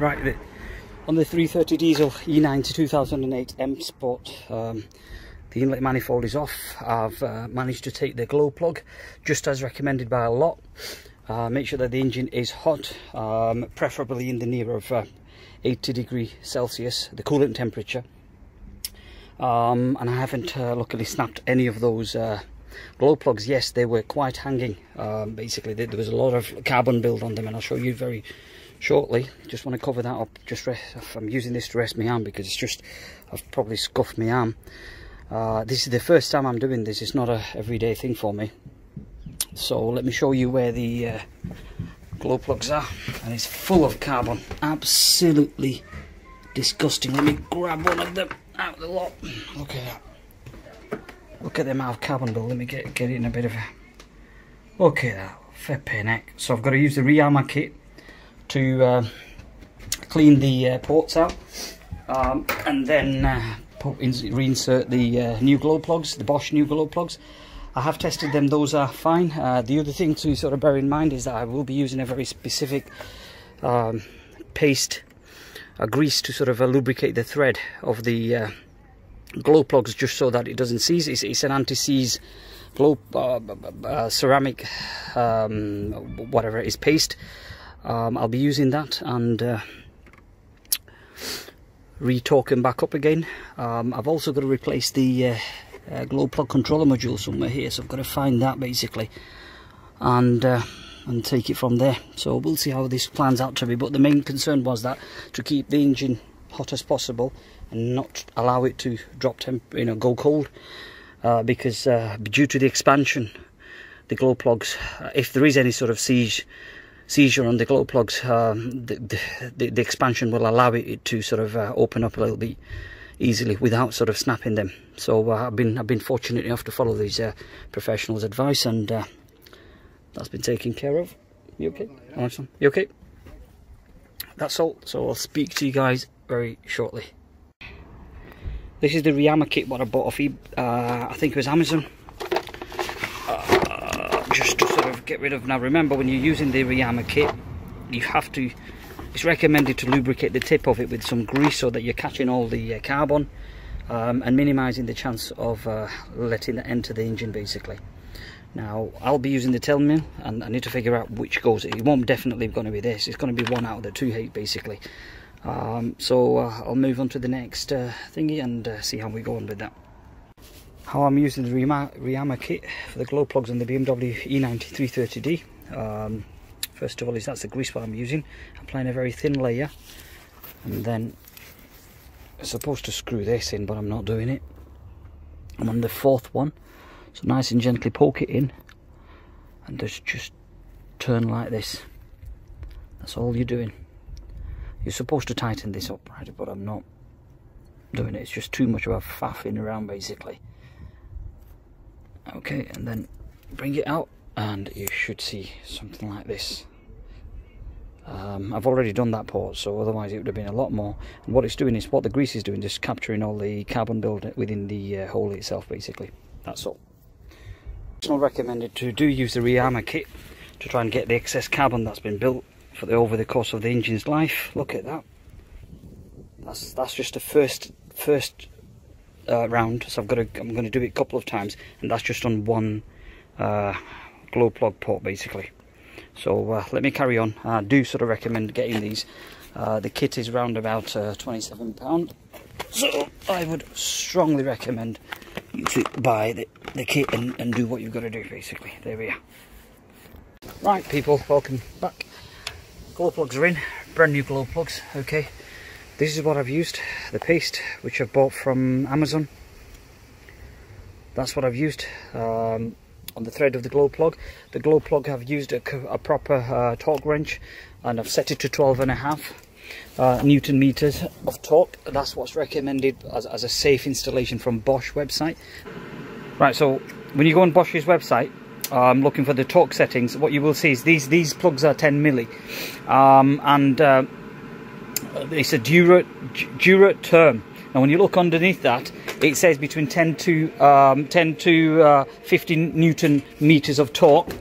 Right, on the 330 diesel E90 2008 M Sport, the inlet manifold is off. I've managed to take the glow plug, just as recommended by a lot. Make sure that the engine is hot, preferably in the near of 80 degrees Celsius, the coolant temperature. And I haven't luckily snapped any of those glow plugs. Yes, they were quite hanging. Basically, there was a lot of carbon build on them, and I'll show you very shortly. Just want to cover that up. I'm using this to rest my arm because it's just, I've probably scuffed my arm. This is the first time I'm doing this. It's not a everyday thing for me. So let me show you where the glow plugs are, and it's full of carbon. Absolutely disgusting. Let me grab one of them out of the lot. Look at that. Look at the amount of carbon build. Let me get it in a bit of a... Look at that. Flipping heck. So I've got to use the rearmor kit to clean the ports out, and then reinsert the new glow plugs, the Bosch new glow plugs. I have tested them, those are fine. The other thing to sort of bear in mind is that I will be using a very specific paste, grease to sort of lubricate the thread of the glow plugs, just so that it doesn't seize. It's an anti-seize glow ceramic whatever it is, paste. I'll be using that and re-torque them back up again. I've also got to replace the glow plug controller module somewhere here, so I've got to find that basically and take it from there. So we'll see how this plans out to be, but the main concern was that to keep the engine hot as possible and not allow it to drop go cold, because due to the expansion, the glow plugs, if there is any sort of seizure on the glow plugs, the expansion will allow it to sort of open up a little bit easily without sort of snapping them. So I've been fortunate enough to follow these professionals' advice, and that's been taken care of. You okay? Nice one. You okay? That's all. So I'll speak to you guys very shortly. This is the rearmor kit what I bought off I think it was Amazon. Just to sort of get rid of. Now remember, when you're using the rearmor kit, you have to, it's recommended to lubricate the tip of it with some grease so that you're catching all the carbon and minimizing the chance of letting it enter the engine basically. Now I'll be using the tail mill, and I need to figure out which goes. It won't definitely going to be this. It's going to be one out of the two basically. So I'll move on to the next thingy and see how we go on with that. How I'm using the rearmor kit for the glow plugs on the Bmw E90 330D. First of all, that's the grease what I'm using. Applying a very thin layer, and then I'm supposed to screw this in, but I'm not doing it. I'm on the fourth one, so nice and gently poke it in, and just turn like this. That's all you're doing. You're supposed to tighten this up, right? But I'm not doing it. It's just too much of a faffing around basically. Okay, and then bring it out, and you should see something like this. I've already done that port, so otherwise it would have been a lot more. And what it's doing is, what the grease is doing, just capturing all the carbon build within the hole itself basically. That's all. It's not recommended to use the rearmor kit to try and get the excess carbon that's been built over the course of the engine's life. Look at that. That's just the first round, so I'm going to do it a couple of times, and that's just on one glow plug port basically. So let me carry on. I do sort of recommend getting these. The kit is around about £27, so I would strongly recommend you to buy the kit and do what you've got to do basically. There we are. Right people, welcome back. Glow plugs are in, brand new glow plugs. Okay, this is what I've used, the paste which I've bought from Amazon. That's what I've used on the thread of the glow plug. The glow plug, I've used a proper torque wrench, and I've set it to 12.5 Newton meters of torque. That's what's recommended as a safe installation from Bosch website. Right, so when you go on Bosch's website, looking for the torque settings, what you will see is these plugs are 10 milli, and it's a Dura term. Now when you look underneath that, it says between 10 to 15 Newton meters of torque.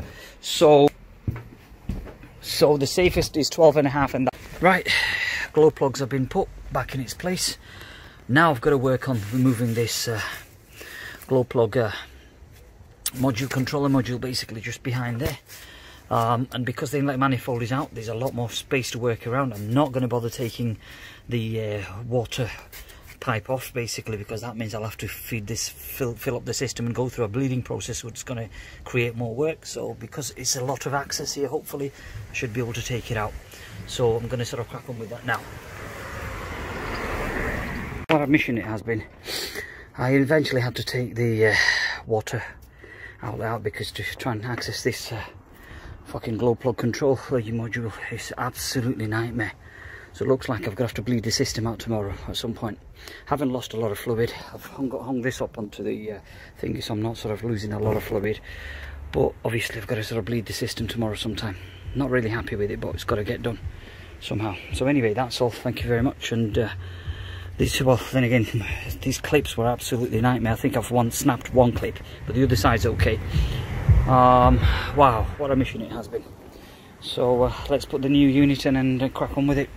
So the safest is 12.5, and that. Right, glow plugs have been put back in its place. Now I've got to work on removing this glow plug module, controller module, basically just behind there. And because the inlet manifold is out, there's a lot more space to work around. I'm not going to bother taking the water pipe off, basically, because that means I'll have to feed this, fill up the system and go through a bleeding process, which is going to create more work. So because it's a lot of access here, hopefully I should be able to take it out. So I'm going to sort of crack on with that now. What a mission it has been. I eventually had to take the water out because to try and access this fucking glow plug control module is absolutely nightmare. So it looks like I've got to have to bleed the system out tomorrow at some point. Haven't lost a lot of fluid. I've hung this up onto the thing, so I'm not sort of losing a lot of fluid. But obviously I've got to sort of bleed the system tomorrow sometime. Not really happy with it, but it's got to get done somehow. So anyway, that's all. Thank you very much. And well, then again, these clips were absolutely nightmare. I think I've snapped one clip, but the other side's okay. Wow, what a mission it has been. So let's put the new unit in and crack on with it.